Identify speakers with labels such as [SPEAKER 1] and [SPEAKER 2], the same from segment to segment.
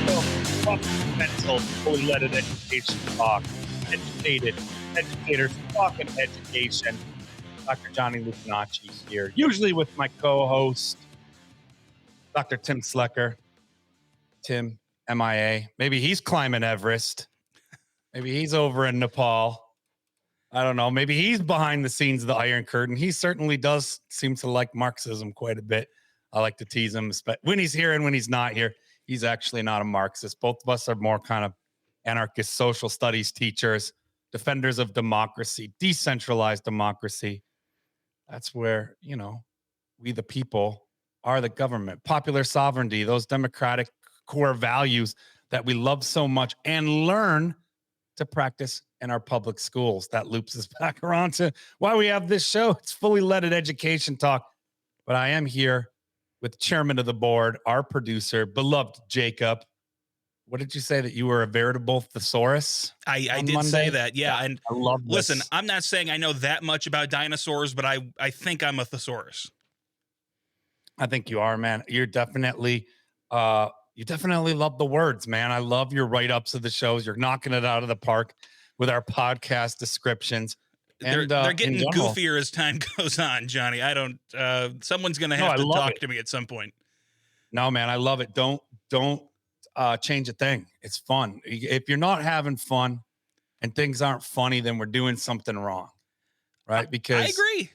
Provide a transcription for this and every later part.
[SPEAKER 1] Welcome to Mental Fully Leaded Education Talk. Educators talking education. Dr. Johnny Lupinacci here, usually with my co-host, Dr. Tim Slecker. Tim, MIA. Maybe he's climbing Everest. Maybe he's over in Nepal. I don't know. Maybe he's behind the scenes of the Iron Curtain. He certainly does seem to like Marxism quite a bit. I like to tease him, but when he's here and when he's not here, he's actually not a Marxist. Both of us are more kind of anarchist social studies teachers, defenders of democracy, decentralized democracy. That's where, we the people are the government, popular sovereignty, those democratic core values that we love so much and learn to practice in our public schools. That loops us back around to why we have this show. It's fully leaded education talk. But I am here with chairman of the board, our producer, beloved Jakob. What did you say, that you were a veritable thesaurus?
[SPEAKER 2] I did
[SPEAKER 1] Monday?
[SPEAKER 2] say that, yeah. And
[SPEAKER 1] I love this.
[SPEAKER 2] listen, I'm not saying I know that much about dinosaurs, but I think I'm a thesaurus.
[SPEAKER 1] I think you are, man. You definitely love the words, man. I love your write-ups of the shows. You're knocking it out of the park with our podcast descriptions. And
[SPEAKER 2] they're getting goofier as time goes on, Johnny. I don't. Someone's going to have to talk to me at some point.
[SPEAKER 1] No, man, I love it. Don't change a thing. It's fun. If you're not having fun and things aren't funny, then we're doing something wrong, right? Because
[SPEAKER 2] I agree.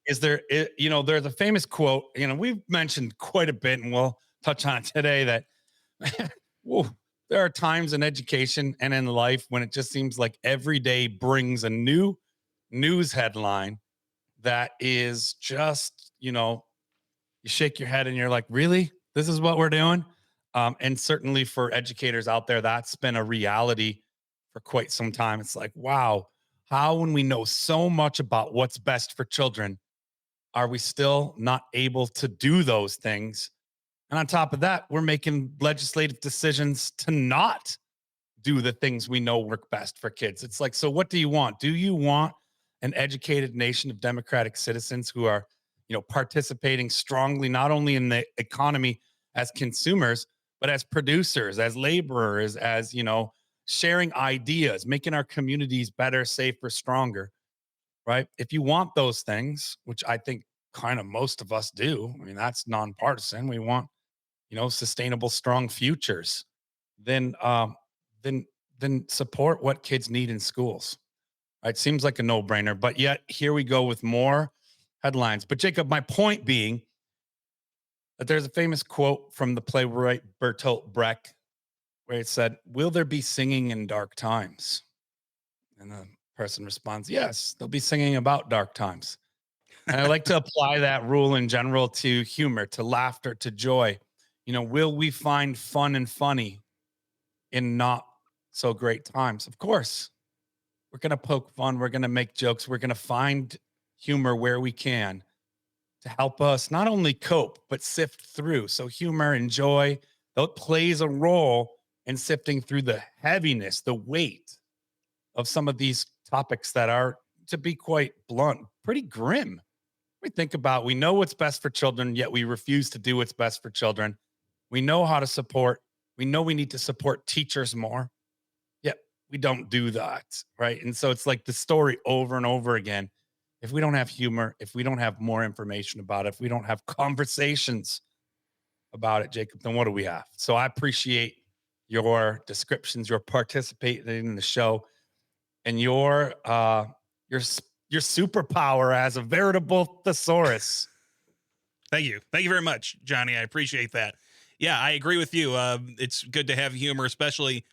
[SPEAKER 1] There's a famous quote. We've mentioned quite a bit, and we'll touch on it today. That there are times in education and in life when it just seems like every day brings a new news headline that is just, you shake your head and you're like, really? This is what we're doing? And certainly for educators out there, that's been a reality for quite some time. It's like, wow, how, when we know so much about what's best for children, are we still not able to do those things? And on top of that, we're making legislative decisions to not do the things we know work best for kids. It's like, so what do you want? Do you want an educated nation of democratic citizens who are, participating strongly, not only in the economy as consumers, but as producers, as laborers, as, sharing ideas, making our communities better, safer, stronger, right? If you want those things, which I think kind of most of us do, I mean, that's nonpartisan. We want, sustainable, strong futures. Then support what kids need in schools. Right? Seems like a no-brainer, but yet here we go with more headlines. But Jakob, my point being that there's a famous quote from the playwright Bertolt Brecht where it said, "Will there be singing in dark times?" And the person responds, "Yes, they'll be singing about dark times." And I like to apply that rule in general to humor, to laughter, to joy. Will we find fun and funny in not so great times? Of course. We're going to poke fun. We're going to make jokes. We're going to find humor where we can to help us not only cope, but sift through. So humor and joy, that plays a role in sifting through the heaviness, the weight of some of these topics that are, to be quite blunt, pretty grim. We know what's best for children, yet we refuse to do what's best for children. We know how to support. We know we need to support teachers more. We don't do that, right? And so it's like the story over and over again. If we don't have humor, if we don't have more information about it, if we don't have conversations about it, Jakob, then what do we have? So I appreciate your descriptions, your participating in the show, and your superpower as a veritable thesaurus.
[SPEAKER 2] Thank you very much, Johnny. I appreciate that. Yeah, I agree with you. It's good to have humor, especially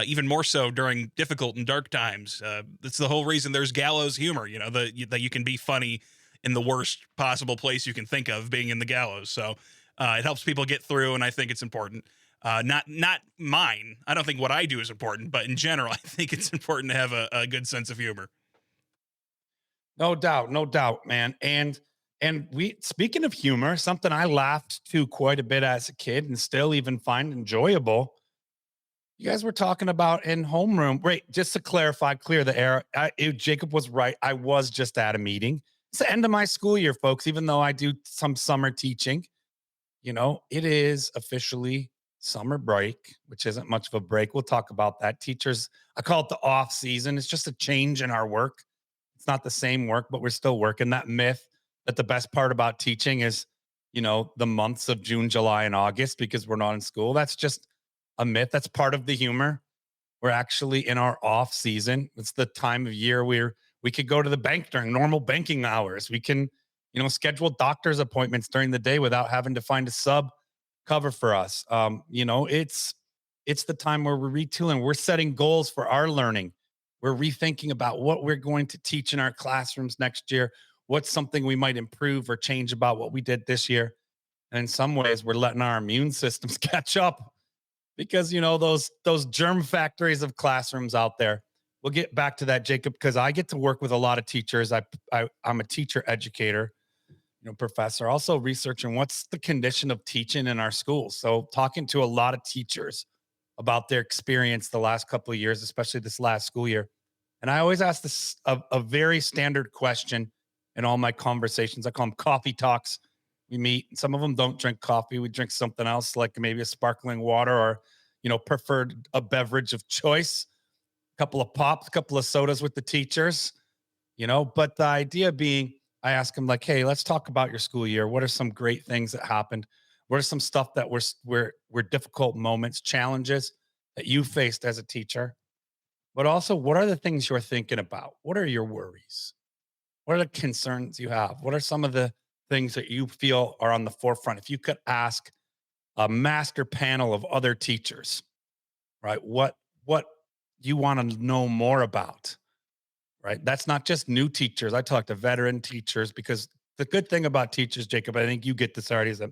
[SPEAKER 2] even more so during difficult and dark times. That's the whole reason there's gallows humor, that you can be funny in the worst possible place you can think of, being in the gallows. So it helps people get through, and I think it's important. Not mine. I don't think what I do is important, but in general, I think it's important to have a good sense of humor.
[SPEAKER 1] No doubt, man. And speaking of humor, something I laughed to quite a bit as a kid and still even find enjoyable. You guys were talking about in Homeroom. Right, just to clear the air. Jakob was right. I was just at a meeting. It's the end of my school year, folks, even though I do some summer teaching. It is officially summer break, which isn't much of a break. We'll talk about that. Teachers, I call it the off season. It's just a change in our work. It's not the same work, but we're still working. That myth that the best part about teaching is, the months of June, July, and August because we're not in school. That's just a myth. That's part of the humor. We're actually in our off season. It's the time of year where we could go to the bank during normal banking hours. We can, schedule doctor's appointments during the day without having to find a sub cover for us. It's the time where we're retooling. We're setting goals for our learning. We're rethinking about what we're going to teach in our classrooms next year. What's something we might improve or change about what we did this year? And in some ways, we're letting our immune systems catch up because those germ factories of classrooms out there. We'll get back to that, Jacob, because I get to work with a lot of teachers. I'm a teacher educator, professor, also researching what's the condition of teaching in our schools. So talking to a lot of teachers about their experience the last couple of years, especially this last school year. And I always ask this a very standard question in all my conversations. I call them coffee talks. We meet. Some of them don't drink coffee. We drink something else, like maybe a sparkling water or, preferred a beverage of choice. A couple of pops, a couple of sodas with the teachers, But the idea being, I ask them like, hey, let's talk about your school year. What are some great things that happened? What are some stuff that were difficult moments, challenges that you faced as a teacher? But also, what are the things you're thinking about? What are your worries? What are the concerns you have? What are some of the things that you feel are on the forefront? If you could ask a master panel of other teachers, right? What you want to know more about, right? That's not just new teachers. I talk to veteran teachers because the good thing about teachers, Jacob, I think you get this already, is that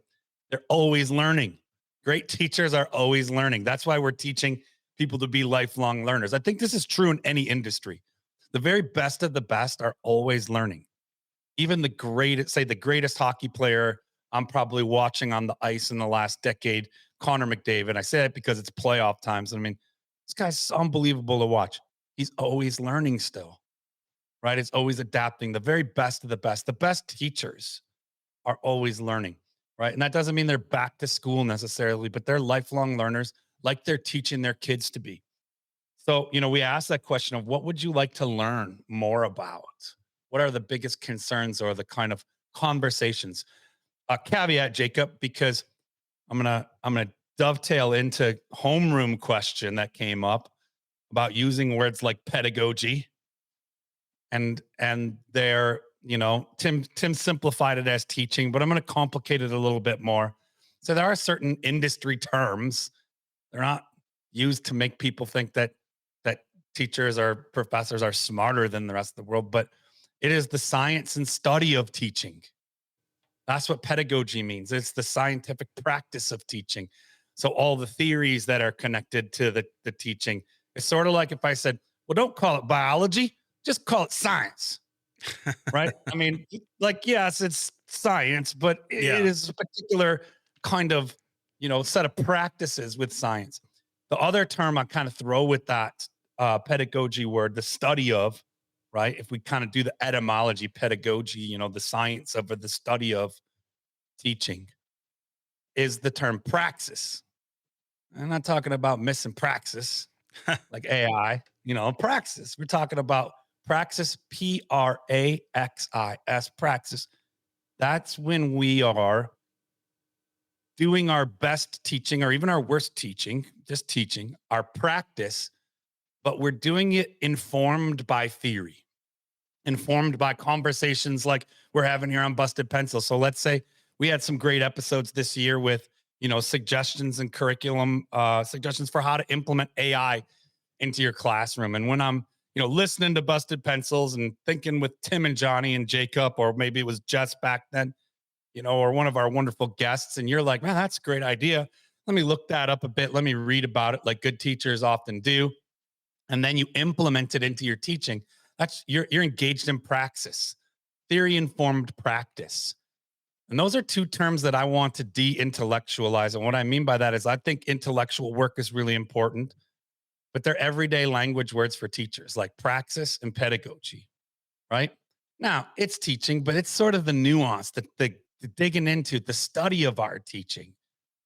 [SPEAKER 1] they're always learning. Great teachers are always learning. That's why we're teaching people to be lifelong learners. I think this is true in any industry. The very best of the best are always learning. Even the greatest hockey player I'm probably watching on the ice in the last decade, Connor McDavid. I say it because it's playoff times. I mean, this guy's unbelievable to watch. He's always learning still, right? It's always adapting. The very best of the best teachers are always learning, right? And that doesn't mean they're back to school necessarily, but they're lifelong learners like they're teaching their kids to be. So, we asked that question of what would you like to learn more about? What are the biggest concerns or the kind of conversations? A caveat, Jacob, because I'm gonna dovetail into homeroom question that came up about using words like pedagogy and they're Tim simplified it as teaching, but I'm going to complicate it a little bit more. So there are certain industry terms. They're not used to make people think that teachers or professors are smarter than the rest of the world, but it is the science and study of teaching. That's what pedagogy means. It's the scientific practice of teaching. So all the theories that are connected to the teaching. It's sort of like if I said, well, don't call it biology, just call it science, right? I mean, like, yes, it's science, but it
[SPEAKER 2] Yeah.
[SPEAKER 1] is a particular kind of, set of practices with science. The other term I kind of throw with that pedagogy word, the study of, right? If we kind of do the etymology, pedagogy, the science of or the study of teaching, is the term praxis. I'm not talking about missing praxis like AI, praxis. We're talking about praxis, Praxis, praxis. That's when we are doing our best teaching or even our worst teaching, just teaching our practice, but we're doing it informed by theory, informed by conversations like we're having here on Busted Pencil. So let's say we had some great episodes this year with, suggestions and curriculum, suggestions for how to implement AI into your classroom. And when I'm, listening to Busted Pencils and thinking with Tim and Johnny and Jacob, or maybe it was Jess back then, or one of our wonderful guests, and you're like, man, that's a great idea. Let me look that up a bit. Let me read about it like good teachers often do. And then you implement it into your teaching. That's you're engaged in praxis, theory informed practice. And those are two terms that I want to de-intellectualize. And what I mean by that is I think intellectual work is really important, but they're everyday language words for teachers like praxis and pedagogy, right? Now it's teaching, but it's sort of the nuance, the digging into the study of our teaching.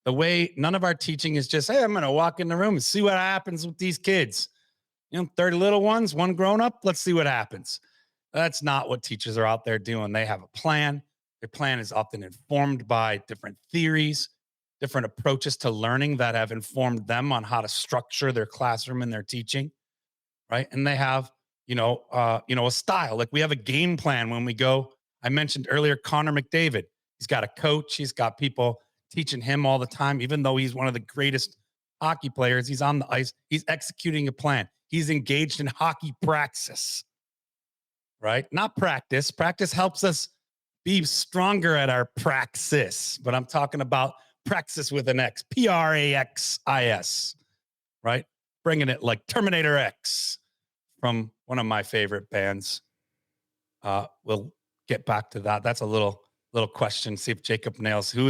[SPEAKER 1] The way none of our teaching is just, hey, I'm going to walk in the room and see what happens with these kids. 30 little ones, one grown up. Let's see what happens. That's not what teachers are out there doing. They have a plan. Their plan is often informed by different theories, different approaches to learning that have informed them on how to structure their classroom and their teaching, right? And they have, a style. Like we have a game plan when we go. I mentioned earlier Connor McDavid. He's got a coach. He's got people teaching him all the time, even though he's one of the greatest hockey players. He's on the ice. He's executing a plan. He's engaged in hockey praxis, right? Not practice. Practice helps us be stronger at our praxis, but I'm talking about praxis with an X, Praxis, right? Bringing it like Terminator X from one of my favorite bands. We'll get back to that. That's a little question. See if Jakob nails who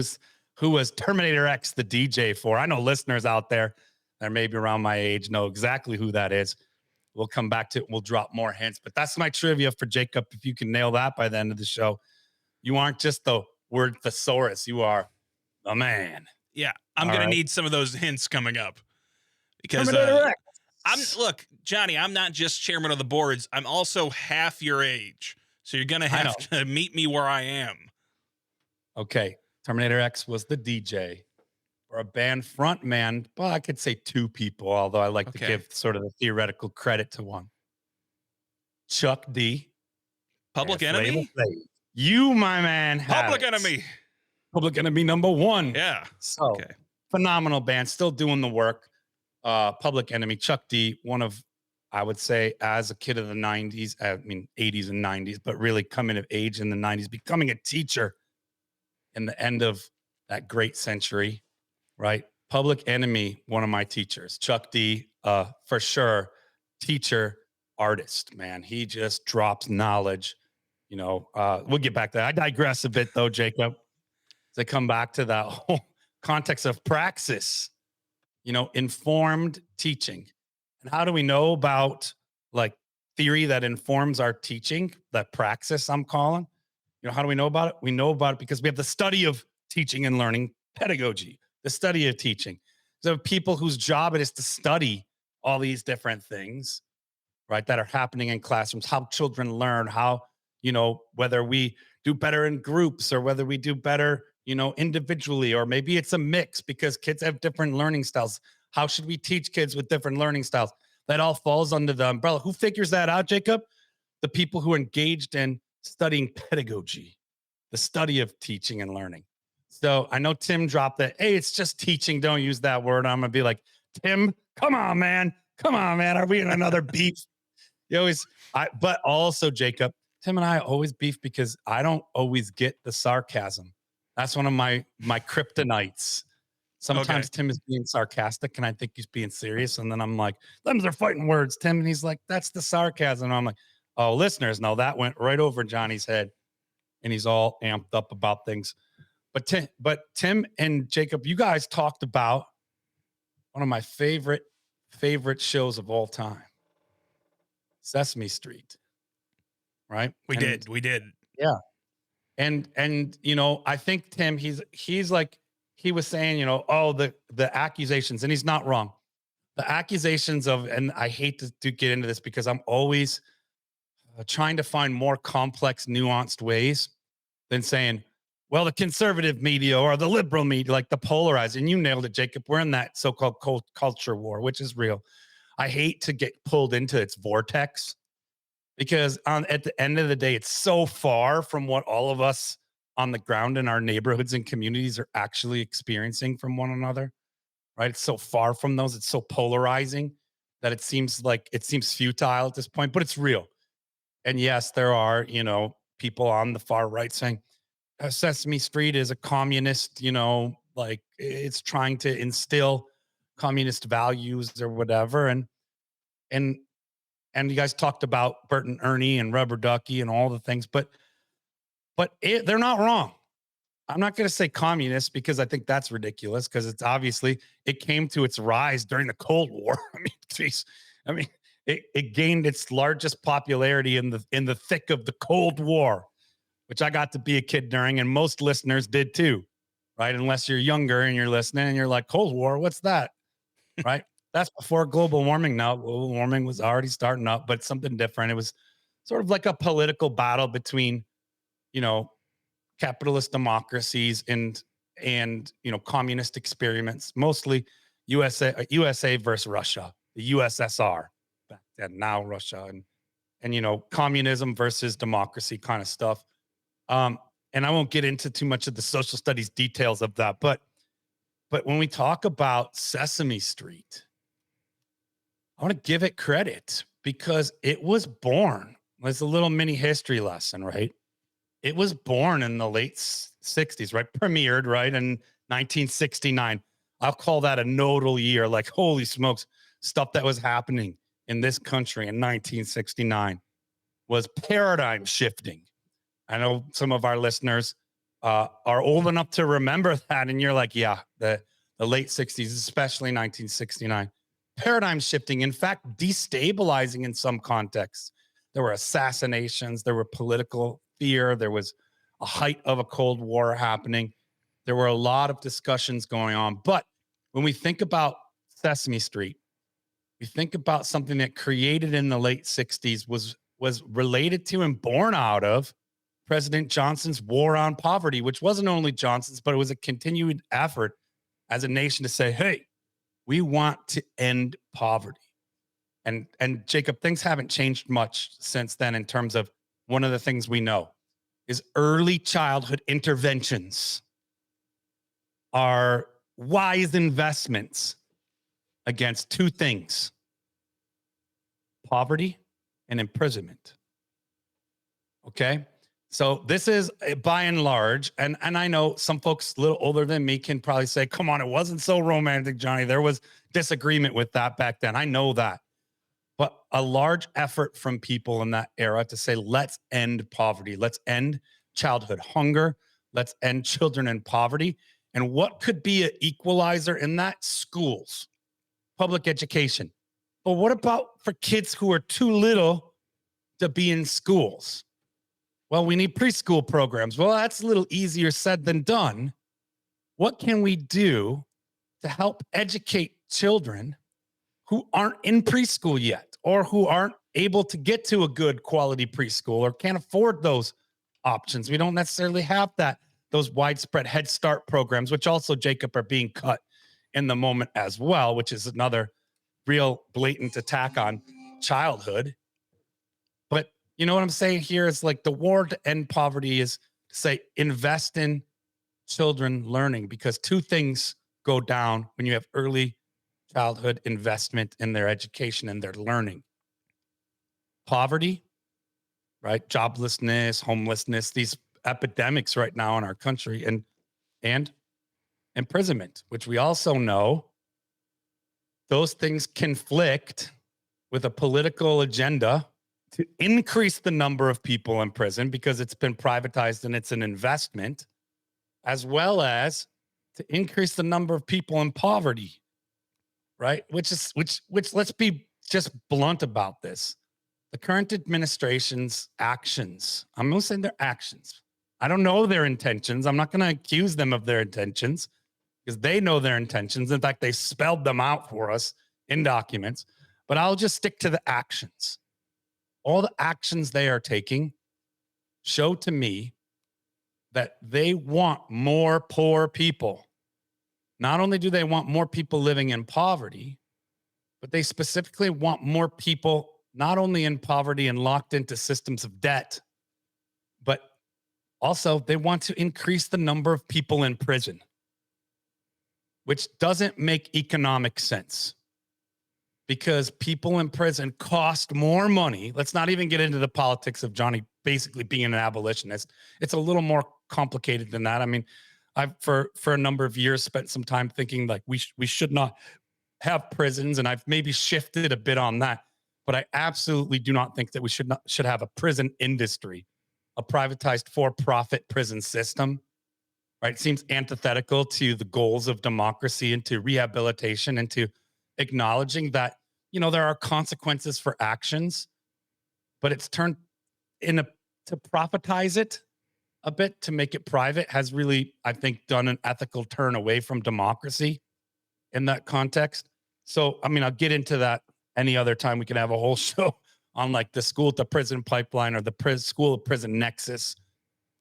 [SPEAKER 1] was Terminator X the DJ for. I know listeners out there that maybe around my age know exactly who that is. We'll come back to it. We'll drop more hints, but that's my trivia for Jakob. If you can nail that by the end of the show, you aren't just the word thesaurus. You are a man.
[SPEAKER 2] Yeah, I'm going to need some of those hints coming up because look, Johnny, I'm not just chairman of the boards. I'm also half your age. So you're going to have to meet me where I am.
[SPEAKER 1] Okay. Terminator X was the DJ or a band front man. Well, I could say two people, although I like to give sort of the theoretical credit to one. Chuck D.
[SPEAKER 2] Public Enemy?
[SPEAKER 1] You, my man.
[SPEAKER 2] Public Enemy.
[SPEAKER 1] Public Enemy number one.
[SPEAKER 2] Yeah.
[SPEAKER 1] So phenomenal band, still doing the work. Public Enemy, Chuck D, one of, I would say, as a kid of the 90s, 80s and 90s, but really coming of age in the 90s, becoming a teacher in the end of that great century, right? Public Enemy, one of my teachers. Chuck D, for sure, teacher, artist, man. He just drops knowledge. We'll get back to that. I digress a bit, though, Jakob. To come back to that whole context of praxis, informed teaching. And how do we know about like theory that informs our teaching, that praxis I'm calling? How do we know about it? We know about it because we have the study of teaching and learning, pedagogy, the study of teaching. So people whose job it is to study all these different things, right, that are happening in classrooms, how children learn, how, whether we do better in groups or whether we do better, individually, or maybe it's a mix because kids have different learning styles. How should we teach kids with different learning styles? That all falls under the umbrella. Who figures that out, Jakob? The people who are engaged in studying pedagogy, the study of teaching and learning. So I know Tim dropped that. Hey, it's just teaching. Don't use that word. I'm going to be like, Tim, come on, man. Are we in another beef? But also, Jakob, Tim and I always beef because I don't always get the sarcasm. That's one of my kryptonites. Sometimes Tim is being sarcastic and I think he's being serious. And then I'm like, them's are fighting words, Tim. And he's like, that's the sarcasm. And I'm like, oh, listeners, no, that went right over Johnny's head. And he's all amped up about things. But Tim and Jakob, you guys talked about one of my favorite shows of all time, Sesame Street. Right?
[SPEAKER 2] We did.
[SPEAKER 1] Yeah. And I think Tim, he's like, he was saying, the accusations, and he's not wrong. The accusations of, and I hate to get into this because I'm always trying to find more complex, nuanced ways than saying, well, the conservative media or the liberal media, like the polarized, and you nailed it, Jakob. We're in that so-called culture war, which is real. I hate to get pulled into its vortex because at the end of the day, it's so far from what all of us on the ground in our neighborhoods and communities are actually experiencing from one another, right? It's so far from those. It's so polarizing that it seems futile at this point, but it's real. And yes, there are, people on the far right saying Sesame Street is a communist, like it's trying to instill communist values or whatever. And you guys talked about Bert and Ernie and Rubber Ducky and all the things, but they're not wrong. I'm not going to say communist because I think that's ridiculous because it's obviously it came to its rise during the Cold War. It gained its largest popularity in the thick of the Cold War, which I got to be a kid during, and most listeners did too, right? Unless you're younger and you're listening and you're like, Cold War, what's that? Right? That's before global warming. Now, global warming was already starting up, but something different. It was sort of like a political battle between, you know, capitalist democracies and communist experiments, mostly USA versus Russia, the USSR back then, now Russia, and communism versus democracy kind of stuff. Um, and I won't get into too much of the social studies details of that, but when we talk about Sesame Street, I want to give it credit because it was born. It's a little mini history lesson, right? It was born in the late 60s, right? Premiered, right, in 1969. I'll call that a nodal year. Like, holy smokes, stuff that was happening in this country in 1969 was paradigm shifting. I know some of our listeners are old enough to remember that, and you're like, yeah, the late 60s, especially 1969. Paradigm shifting, in fact, destabilizing in some contexts. There were assassinations, there were political fear, there was a height of a Cold War happening. There were a lot of discussions going on. But when we think about Sesame Street, we think about something that created in the late 60s was related to and born out of President Johnson's war on poverty, which wasn't only Johnson's, but it was a continued effort as a nation to say, hey, we want to end poverty. And Jacob, things haven't changed much since then in terms of one of the things we know is early childhood interventions are wise investments against two things: poverty and imprisonment. Okay? So this is by and large, and I know some folks a little older than me can probably say, come on, it wasn't so romantic, Johnny. There was disagreement with that back then. I know that. But a large effort from people in that era to say, let's end poverty. Let's end childhood hunger. Let's end children in poverty. And what could be an equalizer in that? Schools, public education. But what about for kids who are too little to be in schools? Well, we need preschool programs. Well, that's a little easier said than done. What can we do to help educate children who aren't in preschool yet, or who aren't able to get to a good quality preschool or can't afford those options? We don't necessarily have those widespread Head Start programs, which also, Jacob, are being cut in the moment as well, which is another real blatant attack on childhood. But you know what I'm saying here is like the war to end poverty is to say invest in children learning, because two things go down when you have early childhood investment in their education and their learning: poverty, right? Joblessness, homelessness, these epidemics right now in our country, and imprisonment, which we also know those things conflict with a political agenda to increase the number of people in prison because it's been privatized and it's an investment, as well as to increase the number of people in poverty, right? Which let's be just blunt about this. The current administration's actions, I'm going to say their actions. I don't know their intentions. I'm not going to accuse them of their intentions because they know their intentions. In fact, they spelled them out for us in documents, but I'll just stick to the actions. All the actions they are taking show to me that they want more poor people. Not only do they want more people living in poverty, but they specifically want more people not only in poverty and locked into systems of debt, but also they want to increase the number of people in prison, which doesn't make economic sense because people in prison cost more money. Let's not even get into the politics of Johnny basically being an abolitionist. It's a little more complicated than that. I mean, I've for a number of years spent some time thinking like we should not have prisons, and I've maybe shifted a bit on that. But I absolutely do not think that we should have a prison industry, a privatized for-profit prison system. Right? It seems antithetical to the goals of democracy and to rehabilitation and to acknowledging that there are consequences for actions, but it's turned to profitize it a bit to make it private has really, I think, done an ethical turn away from democracy in that context. So, I mean, I'll get into that any other time. We can have a whole show on like the school to prison pipeline or the school to prison nexus.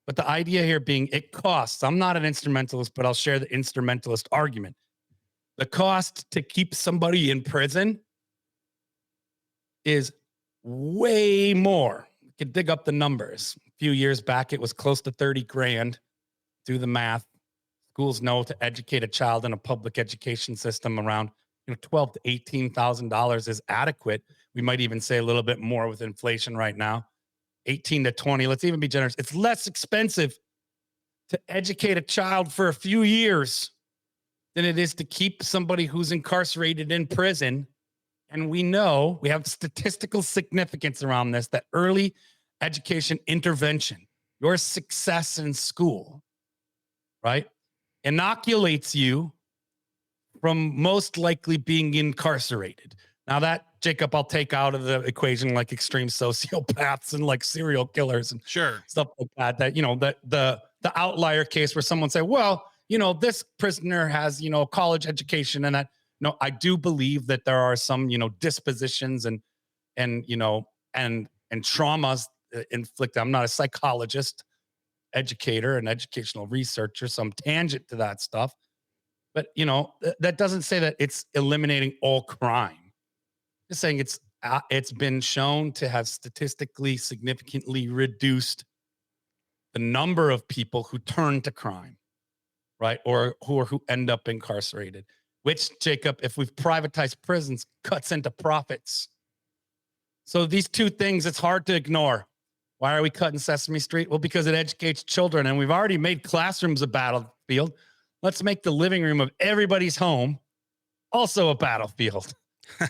[SPEAKER 1] But the idea here being it costs. I'm not an instrumentalist, but I'll share the instrumentalist argument. The cost to keep somebody in prison is way more. You can dig up the numbers. A few years back, it was close to 30 grand. Do the math. Schools know to educate a child in a public education system around, 12 to $18,000 is adequate. We might even say a little bit more with inflation right now. 18 to 20. Let's even be generous. It's less expensive to educate a child for a few years than it is to keep somebody who's incarcerated in prison. And we know we have statistical significance around this, that early education intervention, your success in school, right, inoculates you from most likely being incarcerated. Now that, Jacob, I'll take out of the equation like extreme sociopaths and like serial killers and
[SPEAKER 2] Sure.
[SPEAKER 1] stuff like that. That, the outlier case where someone say, well, this prisoner has, college education and that. No, I do believe that there are some, dispositions and traumas inflicted. I'm not a psychologist, educator, and educational researcher, so I'm tangent to that stuff. But that doesn't say that it's eliminating all crime. Just saying it's been shown to have statistically significantly reduced the number of people who turn to crime, right, or who end up incarcerated. Which, Jacob, if we've privatized prisons, cuts into profits. So these two things, it's hard to ignore. Why are we cutting Sesame Street? Well, because it educates children, and we've already made classrooms a battlefield. Let's make the living room of everybody's home also a battlefield.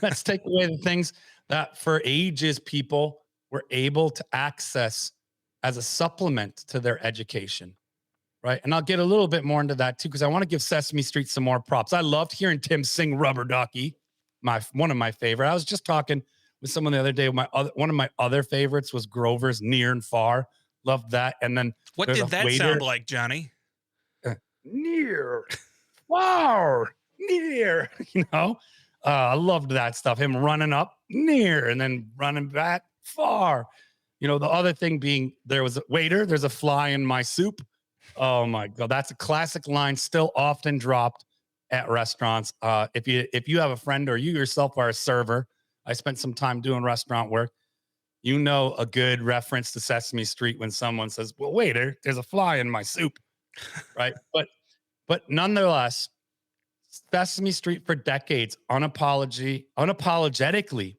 [SPEAKER 1] Let's take away the things that for ages people were able to access as a supplement to their education. Right. And I'll get a little bit more into that too, because I want to give Sesame Street some more props. I loved hearing Tim sing Rubber Ducky, one of my favorite. I was just talking with someone the other day. One of my other favorites was Grover's Near and Far. Loved that. And then
[SPEAKER 2] what did that sound like, Johnny?
[SPEAKER 1] Near, far, near. I loved that stuff. Him running up near and then running back far. The other thing being there was a waiter. There's a fly in my soup. Oh my God, that's a classic line, still often dropped at restaurants. If you have a friend or you yourself are a server, I spent some time doing restaurant work. A good reference to Sesame Street when someone says, "Well, waiter, there's a fly in my soup," right? But nonetheless, Sesame Street for decades, unapologetically,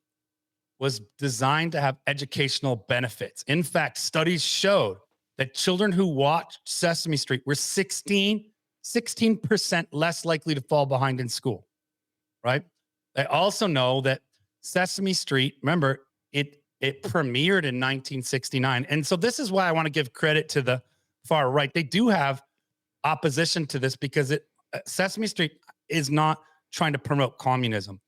[SPEAKER 1] was designed to have educational benefits. In fact, studies showed that children who watched Sesame Street were 16% less likely to fall behind in school, right? They also know that Sesame Street, remember, it premiered in 1969. And so this is why I want to give credit to the far right. They do have opposition to this because Sesame Street is not trying to promote communism,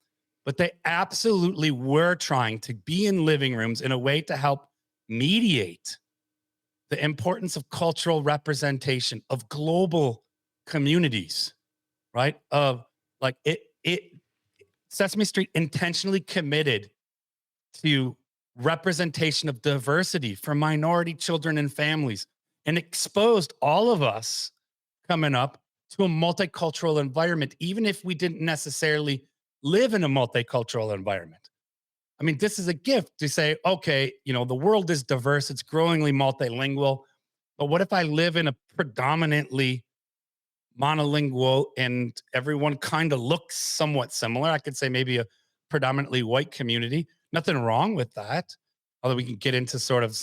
[SPEAKER 1] but they absolutely were trying to be in living rooms in a way to help mediate the importance of cultural representation of global communities, right? Sesame Street intentionally committed to representation of diversity for minority children and families and exposed all of us coming up to a multicultural environment, even if we didn't necessarily live in a multicultural environment. I mean, this is a gift to say, okay, the world is diverse. It's growingly multilingual. But what if I live in a predominantly monolingual and everyone kind of looks somewhat similar? I could say maybe a predominantly white community. Nothing wrong with that. Although we can get into sort of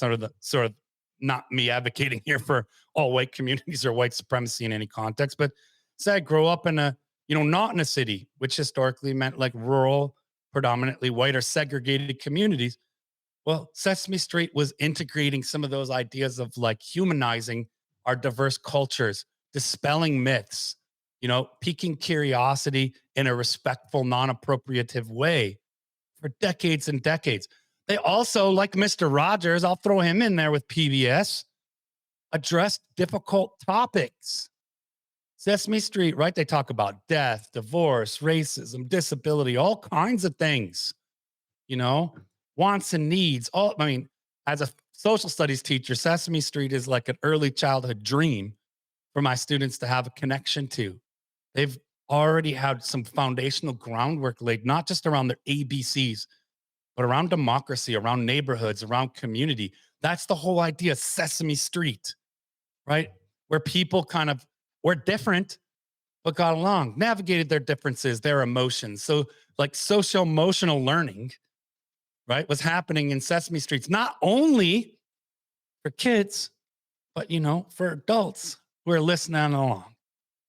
[SPEAKER 1] not me advocating here for all white communities or white supremacy in any context, but say I grow up in not in a city, which historically meant like rural, predominantly white or segregated communities. Well, Sesame Street was integrating some of those ideas of like humanizing our diverse cultures, dispelling myths, piquing curiosity in a respectful, non-appropriative way for decades and decades. They also, like Mr. Rogers, I'll throw him in there with PBS. addressed difficult topics. Sesame Street, right? They talk about death, divorce, racism, disability, all kinds of things, you know, wants and needs. All I mean, as a social studies teacher, Sesame Street is like an early childhood dream for my students to have a connection to. They've already had some foundational groundwork laid, not just around their ABCs, but around democracy, around neighborhoods, around community. That's the whole idea, Sesame Street, right? Where people kind of were different, but got along, navigated their differences, their emotions. So, like social emotional learning, right, was happening in Sesame Streets, not only for kids, but, for adults who are listening along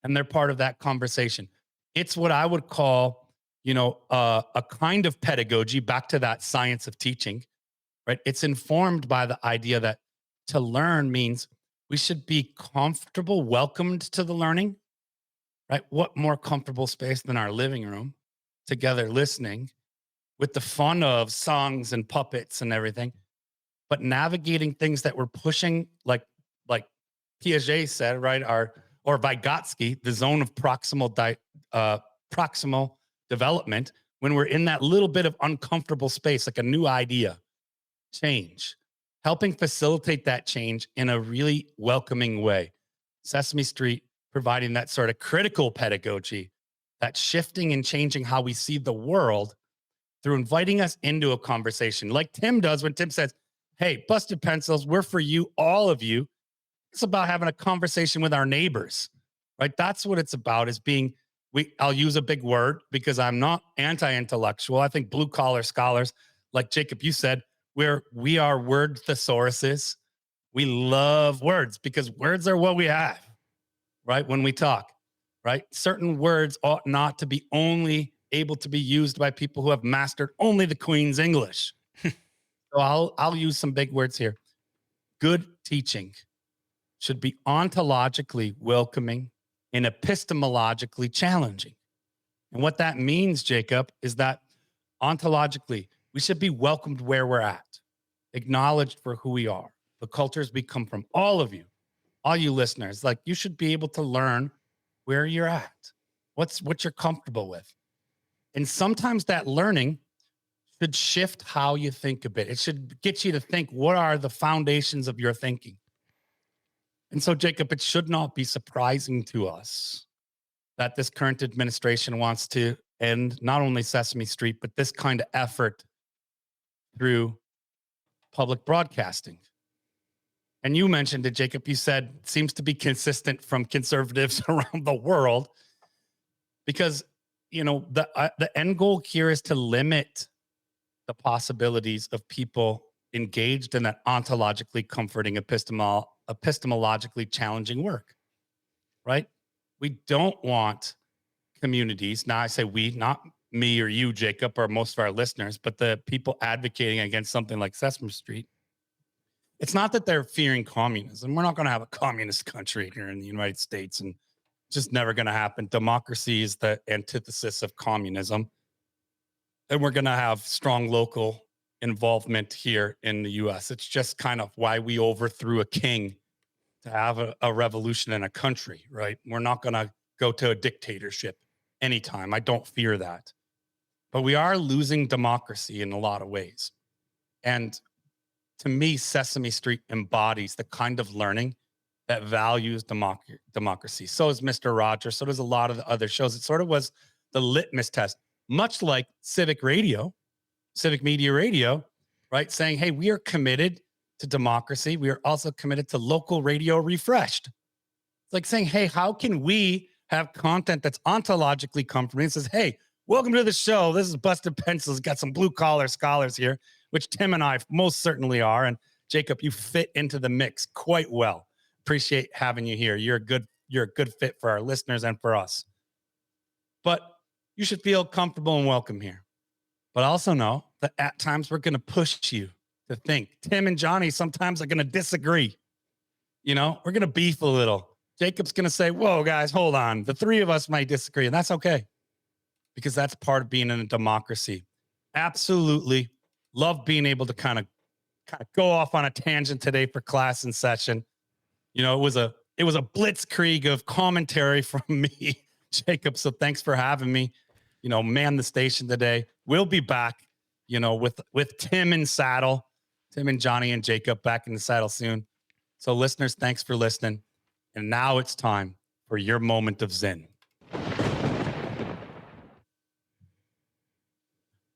[SPEAKER 1] and they're part of that conversation. It's what I would call, a kind of pedagogy, back to that science of teaching, right? It's informed by the idea that to learn means we should be comfortable, welcomed to the learning, right? What more comfortable space than our living room together listening with the fun of songs and puppets and everything, but navigating things that we're pushing, like Piaget said, right? Or Vygotsky, the zone of proximal development, when we're in that little bit of uncomfortable space, like a new idea, change, helping facilitate that change in a really welcoming way. Sesame Street providing that sort of critical pedagogy, that shifting and changing how we see the world through inviting us into a conversation, like Tim does when Tim says, "Hey, Busted Pencils, we're for you, all of you." It's about having a conversation with our neighbors, right? That's what it's about, is being, I'll use a big word because I'm not anti-intellectual. I think blue collar scholars, like Jacob, you said, we are word thesauruses. We love words because words are what we have, right? When we talk, right? Certain words ought not to be only able to be used by people who have mastered only the Queen's English. So I'll use some big words here. Good teaching should be ontologically welcoming and epistemologically challenging. And what that means, Jacob, is that ontologically, we should be welcomed where we're at, acknowledged for who we are, the cultures we come from, all of you, all you listeners. Like, you should be able to learn where you're at, what you're comfortable with. And sometimes that learning should shift how you think a bit. It should get you to think, what are the foundations of your thinking? And so, Jacob, it should not be surprising to us that this current administration wants to end not only Sesame Street, but this kind of effort through public broadcasting. And you mentioned it, Jacob. You said it seems to be consistent from conservatives around the world because, the end goal here is to limit the possibilities of people engaged in that ontologically comforting, epistemologically challenging work, right? We don't want communities. Now I say we, not me or you, Jacob, or most of our listeners, but the people advocating against something like Sesame Street. It's not that they're fearing communism. We're not going to have a communist country here in the United States, and it's just never going to happen. Democracy is the antithesis of communism. And we're going to have strong local involvement here in the US. It's just kind of why we overthrew a king to have a revolution in a country, right? We're not going to go to a dictatorship anytime. I don't fear that. But we are losing democracy in a lot of ways. And to me, Sesame Street embodies the kind of learning that values democracy. So is Mr. Rogers. So does a lot of the other shows. It sort of was the litmus test, much like civic media radio, right? Saying, hey, we are committed to democracy. We are also committed to local radio refreshed. It's like saying, hey, how can we have content that's ontologically comforting? It says, hey, welcome to the show. This is Busted Pencils. Got some blue collar scholars here, which Tim and I most certainly are. And Jacob, you fit into the mix quite well. Appreciate having you here. You're a good fit for our listeners and for us. But you should feel comfortable and welcome here. But also know that at times we're going to push you to think. Tim and Johnny sometimes are going to disagree. We're going to beef a little. Jacob's going to say, whoa, guys, hold on. The three of us might disagree, and that's okay because that's part of being in a democracy. Absolutely love being able to kind of go off on a tangent today for class and session. You know, it was a blitzkrieg of commentary from me, Jacob. So thanks for having me. You know, man the station today. We'll be back, you know, with Tim in saddle, Tim and Johnny and Jacob back in the saddle soon. So listeners, thanks for listening. And now it's time for your moment of zen.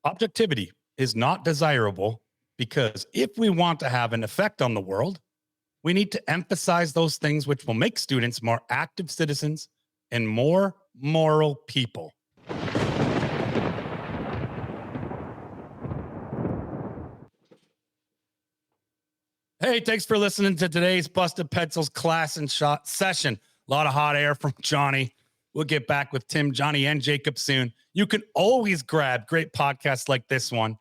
[SPEAKER 1] Objectivity is not desirable because if we want to have an effect on the world, we need to emphasize those things which will make students more active citizens and more moral people. Hey, thanks for listening to today's Busted Pencils class and shot session. A lot of hot air from Johnny. We'll get back with Tim, Johnny, and Jacob soon. You can always grab great podcasts like this one.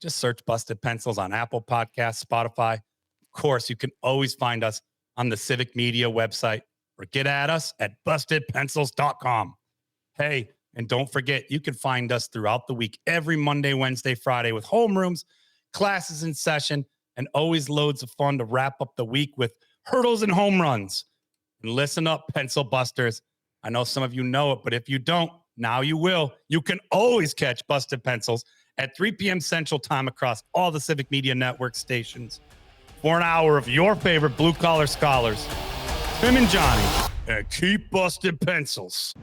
[SPEAKER 1] Just search Busted Pencils on Apple Podcasts, Spotify. Of course, you can always find us on the Civic Media website or get at us at bustedpencils.com. Hey, and don't forget, you can find us throughout the week, every Monday, Wednesday, Friday with homerooms, classes in session, and always loads of fun to wrap up the week with hurdles and home runs. And listen up, pencil busters. I know some of you know it, but if you don't, now you will. You can always catch Busted Pencils at 3 p.m. Central Time across all the Civic Media Network stations for an hour of your favorite blue-collar scholars, Tim and Johnny, and keep busted pencils.